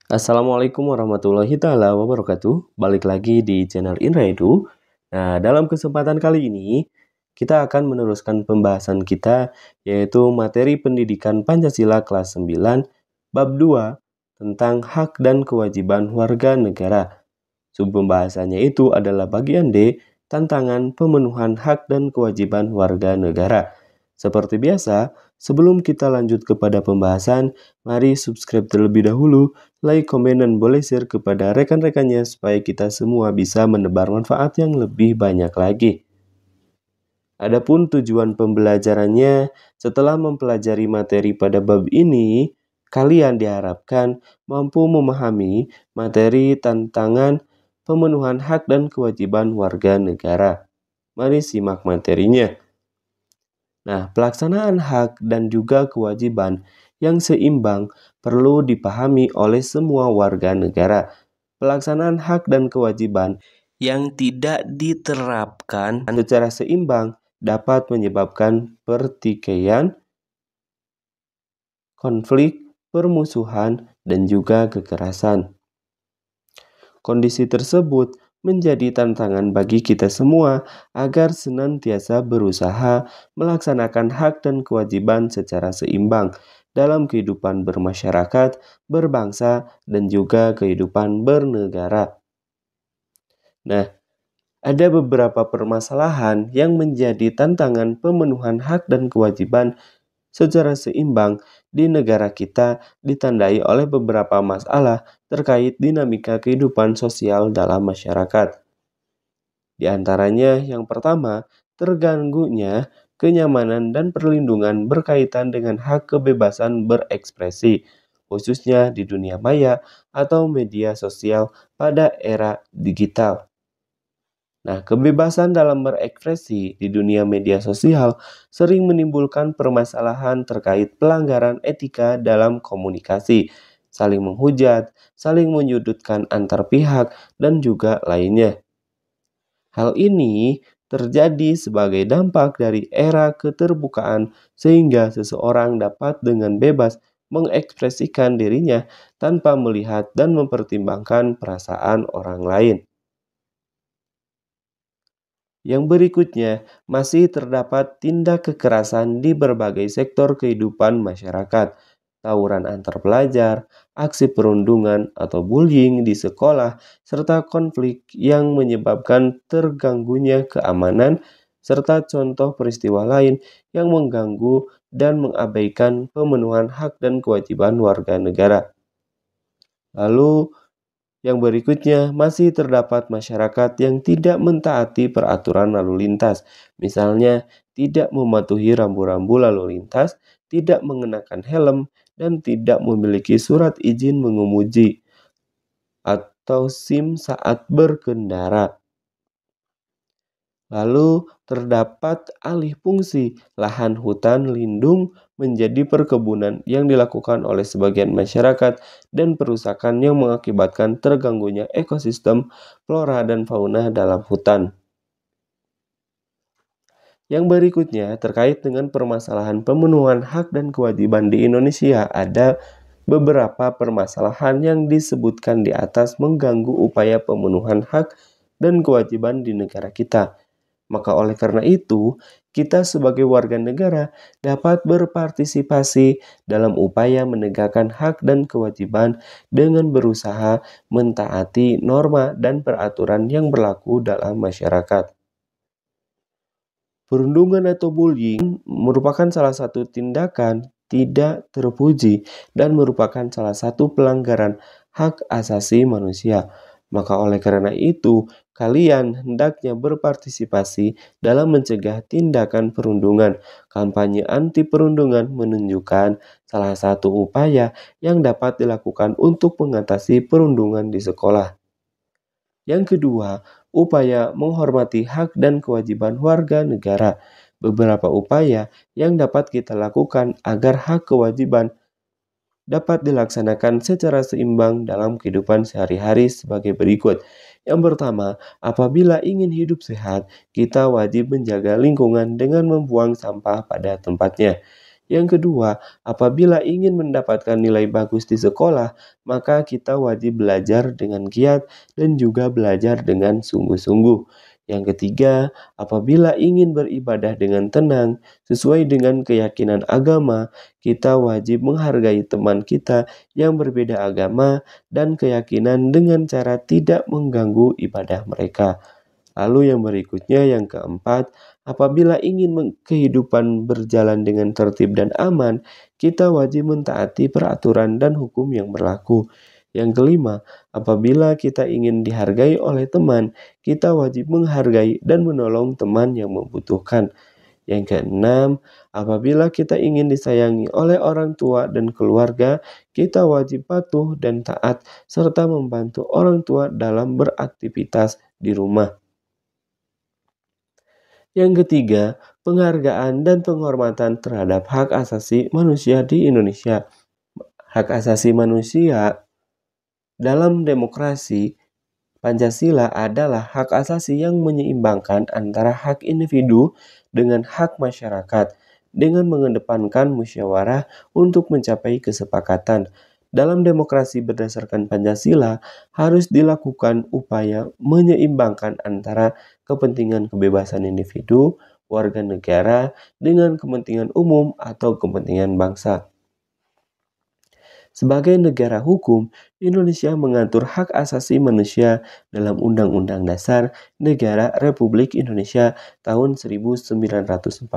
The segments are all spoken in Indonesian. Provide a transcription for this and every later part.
Assalamualaikum warahmatullahi taala wabarakatuh. Balik lagi di channel Inraidu. Nah, dalam kesempatan kali ini kita akan meneruskan pembahasan kita yaitu materi pendidikan Pancasila kelas 9 bab 2 tentang hak dan kewajiban warga negara. Pembahasannya itu adalah bagian D, tantangan pemenuhan hak dan kewajiban warga negara. Seperti biasa, sebelum kita lanjut kepada pembahasan, mari subscribe terlebih dahulu, like, komen, dan boleh share kepada rekan-rekannya supaya kita semua bisa menebar manfaat yang lebih banyak lagi. Adapun tujuan pembelajarannya, setelah mempelajari materi pada bab ini, kalian diharapkan mampu memahami materi tantangan pemenuhan hak dan kewajiban warga negara. Mari simak materinya. Nah, pelaksanaan hak dan juga kewajiban yang seimbang perlu dipahami oleh semua warga negara. Pelaksanaan hak dan kewajiban yang tidak diterapkan secara seimbang dapat menyebabkan pertikaian, konflik, permusuhan, dan juga kekerasan. Kondisi tersebut menjadi tantangan bagi kita semua agar senantiasa berusaha melaksanakan hak dan kewajiban secara seimbang dalam kehidupan bermasyarakat, berbangsa, dan juga kehidupan bernegara. Nah, ada beberapa permasalahan yang menjadi tantangan pemenuhan hak dan kewajiban secara seimbang di negara kita ditandai oleh beberapa masalah terkait dinamika kehidupan sosial dalam masyarakat. Di antaranya yang pertama, terganggunya kenyamanan dan perlindungan berkaitan dengan hak kebebasan berekspresi, khususnya di dunia maya atau media sosial pada era digital. Nah, kebebasan dalam berekspresi di dunia media sosial sering menimbulkan permasalahan terkait pelanggaran etika dalam komunikasi, saling menghujat, saling menyudutkan antar pihak, dan juga lainnya. Hal ini terjadi sebagai dampak dari era keterbukaan sehingga seseorang dapat dengan bebas mengekspresikan dirinya tanpa melihat dan mempertimbangkan perasaan orang lain. Yang berikutnya, masih terdapat tindak kekerasan di berbagai sektor kehidupan masyarakat. Tawuran antar pelajar, aksi perundungan atau bullying di sekolah, serta konflik yang menyebabkan terganggunya keamanan, serta contoh peristiwa lain yang mengganggu dan mengabaikan pemenuhan hak dan kewajiban warga negara. Lalu, yang berikutnya, masih terdapat masyarakat yang tidak mentaati peraturan lalu lintas, misalnya tidak mematuhi rambu-rambu lalu lintas, tidak mengenakan helm, dan tidak memiliki surat izin mengemudi atau SIM saat berkendara. Lalu terdapat alih fungsi lahan hutan lindung menjadi perkebunan yang dilakukan oleh sebagian masyarakat dan perusakan yang mengakibatkan terganggunya ekosistem flora dan fauna dalam hutan. Yang berikutnya terkait dengan permasalahan pemenuhan hak dan kewajiban di Indonesia, ada beberapa permasalahan yang disebutkan di atas mengganggu upaya pemenuhan hak dan kewajiban di negara kita. Maka oleh karena itu, kita sebagai warga negara dapat berpartisipasi dalam upaya menegakkan hak dan kewajiban dengan berusaha mentaati norma dan peraturan yang berlaku dalam masyarakat. Perundungan atau bullying merupakan salah satu tindakan tidak terpuji dan merupakan salah satu pelanggaran hak asasi manusia. Maka oleh karena itu, kalian hendaknya berpartisipasi dalam mencegah tindakan perundungan. Kampanye anti perundungan menunjukkan salah satu upaya yang dapat dilakukan untuk mengatasi perundungan di sekolah. Yang kedua, upaya menghormati hak dan kewajiban warga negara. Beberapa upaya yang dapat kita lakukan agar hak kewajiban dapat dilaksanakan secara seimbang dalam kehidupan sehari-hari sebagai berikut. Yang pertama, apabila ingin hidup sehat, kita wajib menjaga lingkungan dengan membuang sampah pada tempatnya. Yang kedua, apabila ingin mendapatkan nilai bagus di sekolah, maka kita wajib belajar dengan giat dan juga belajar dengan sungguh-sungguh. Yang ketiga, apabila ingin beribadah dengan tenang sesuai dengan keyakinan agama, kita wajib menghargai teman kita yang berbeda agama dan keyakinan dengan cara tidak mengganggu ibadah mereka. Lalu yang berikutnya yang keempat, apabila ingin kehidupan berjalan dengan tertib dan aman, kita wajib mentaati peraturan dan hukum yang berlaku. Yang kelima, apabila kita ingin dihargai oleh teman, kita wajib menghargai dan menolong teman yang membutuhkan. Yang keenam, apabila kita ingin disayangi oleh orang tua dan keluarga, kita wajib patuh dan taat serta membantu orang tua dalam beraktivitas di rumah. Yang ketiga, penghargaan dan penghormatan terhadap hak asasi manusia di Indonesia. Hak asasi manusia dalam demokrasi, Pancasila adalah hak asasi yang menyeimbangkan antara hak individu dengan hak masyarakat, dengan mengedepankan musyawarah untuk mencapai kesepakatan. Dalam demokrasi berdasarkan Pancasila, harus dilakukan upaya menyeimbangkan antara kepentingan kebebasan individu, warga negara, dengan kepentingan umum atau kepentingan bangsa. Sebagai negara hukum, Indonesia mengatur hak asasi manusia dalam Undang-Undang Dasar Negara Republik Indonesia tahun 1945.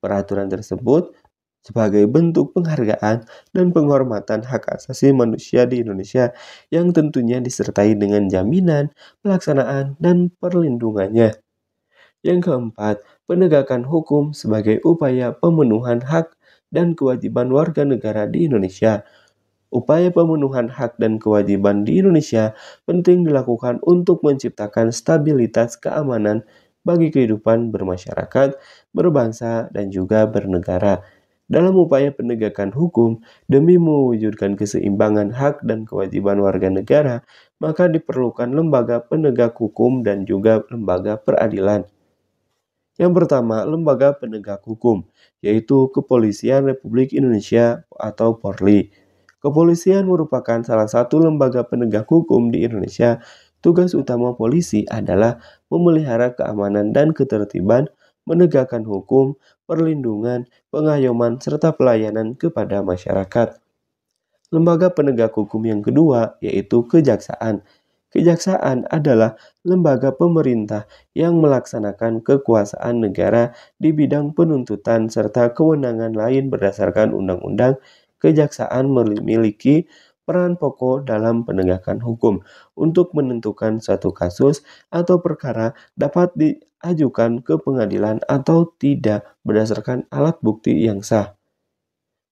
Peraturan tersebut sebagai bentuk penghargaan dan penghormatan hak asasi manusia di Indonesia yang tentunya disertai dengan jaminan, pelaksanaan, dan perlindungannya. Yang keempat, penegakan hukum sebagai upaya pemenuhan hak dan kewajiban warga negara di Indonesia. Upaya pemenuhan hak dan kewajiban di Indonesia penting dilakukan untuk menciptakan stabilitas keamanan bagi kehidupan bermasyarakat, berbangsa, dan juga bernegara. Dalam upaya penegakan hukum demi mewujudkan keseimbangan hak dan kewajiban warga negara, maka diperlukan lembaga penegak hukum dan juga lembaga peradilan. Yang pertama, lembaga penegak hukum, yaitu Kepolisian Republik Indonesia atau Polri. Kepolisian merupakan salah satu lembaga penegak hukum di Indonesia. Tugas utama polisi adalah memelihara keamanan dan ketertiban, menegakkan hukum, perlindungan, pengayoman, serta pelayanan kepada masyarakat. Lembaga penegak hukum yang kedua yaitu Kejaksaan. Kejaksaan adalah lembaga pemerintah yang melaksanakan kekuasaan negara di bidang penuntutan serta kewenangan lain berdasarkan undang-undang. Kejaksaan memiliki peran pokok dalam penegakan hukum untuk menentukan suatu kasus atau perkara dapat diajukan ke pengadilan atau tidak berdasarkan alat bukti yang sah.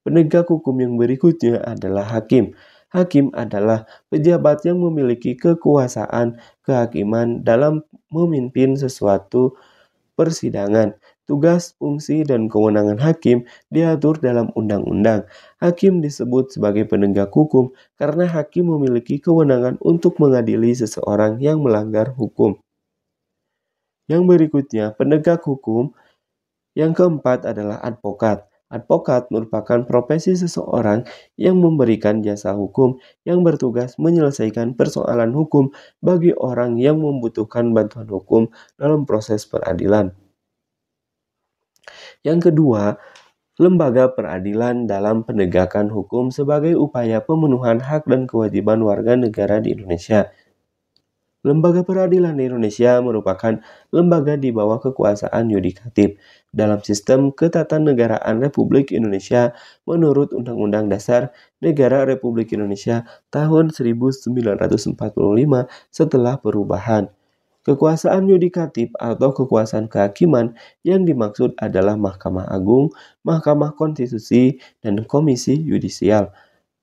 Penegak hukum yang berikutnya adalah hakim. Hakim adalah pejabat yang memiliki kekuasaan kehakiman dalam memimpin sesuatu persidangan. Tugas, fungsi, dan kewenangan hakim diatur dalam undang-undang. Hakim disebut sebagai penegak hukum karena hakim memiliki kewenangan untuk mengadili seseorang yang melanggar hukum. Yang berikutnya, penegak hukum yang keempat adalah advokat. Advokat merupakan profesi seseorang yang memberikan jasa hukum yang bertugas menyelesaikan persoalan hukum bagi orang yang membutuhkan bantuan hukum dalam proses peradilan. Yang kedua, lembaga peradilan dalam penegakan hukum sebagai upaya pemenuhan hak dan kewajiban warga negara di Indonesia. Lembaga peradilan di Indonesia merupakan lembaga di bawah kekuasaan yudikatif dalam sistem ketatanegaraan Republik Indonesia menurut Undang-Undang Dasar Negara Republik Indonesia tahun 1945 setelah perubahan. Kekuasaan yudikatif atau kekuasaan kehakiman yang dimaksud adalah Mahkamah Agung, Mahkamah Konstitusi, dan Komisi Yudisial.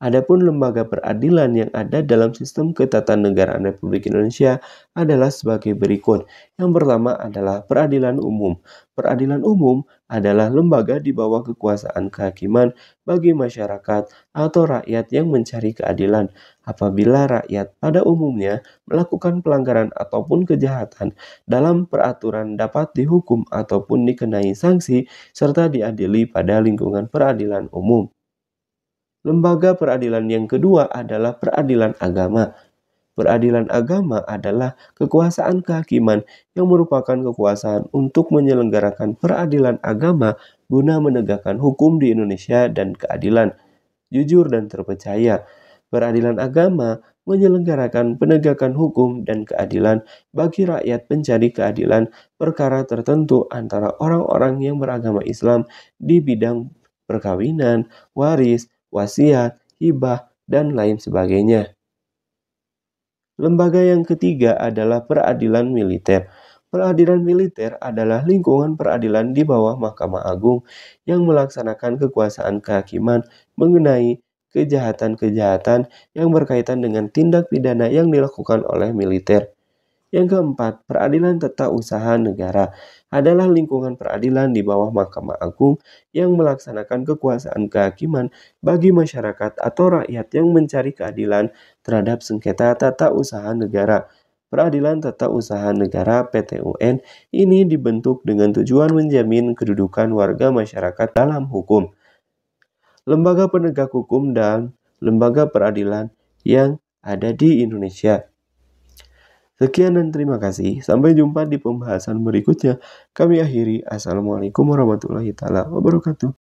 Adapun lembaga peradilan yang ada dalam sistem ketatanegaraan Republik Indonesia adalah sebagai berikut. Yang pertama adalah peradilan umum. Peradilan umum adalah lembaga di bawah kekuasaan kehakiman bagi masyarakat atau rakyat yang mencari keadilan. Apabila rakyat pada umumnya melakukan pelanggaran ataupun kejahatan dalam peraturan dapat dihukum ataupun dikenai sanksi serta diadili pada lingkungan peradilan umum. Lembaga peradilan yang kedua adalah peradilan agama. Peradilan agama adalah kekuasaan kehakiman yang merupakan kekuasaan untuk menyelenggarakan peradilan agama guna menegakkan hukum di Indonesia dan keadilan, jujur dan terpercaya. Peradilan agama menyelenggarakan penegakan hukum dan keadilan bagi rakyat pencari keadilan perkara tertentu antara orang-orang yang beragama Islam di bidang perkawinan, waris, wasiat, hibah, dan lain sebagainya. Lembaga yang ketiga adalah peradilan militer. Peradilan militer adalah lingkungan peradilan di bawah Mahkamah Agung yang melaksanakan kekuasaan kehakiman mengenai kejahatan-kejahatan yang berkaitan dengan tindak pidana yang dilakukan oleh militer. Yang keempat, peradilan tata usaha negara adalah lingkungan peradilan di bawah Mahkamah Agung yang melaksanakan kekuasaan kehakiman bagi masyarakat atau rakyat yang mencari keadilan terhadap sengketa tata usaha negara. Peradilan Tata Usaha Negara (PTUN) ini dibentuk dengan tujuan menjamin kedudukan warga masyarakat dalam hukum. Lembaga penegak hukum dan lembaga peradilan yang ada di Indonesia. Sekian dan terima kasih. Sampai jumpa di pembahasan berikutnya. Kami akhiri. Assalamualaikum warahmatullahi wabarakatuh.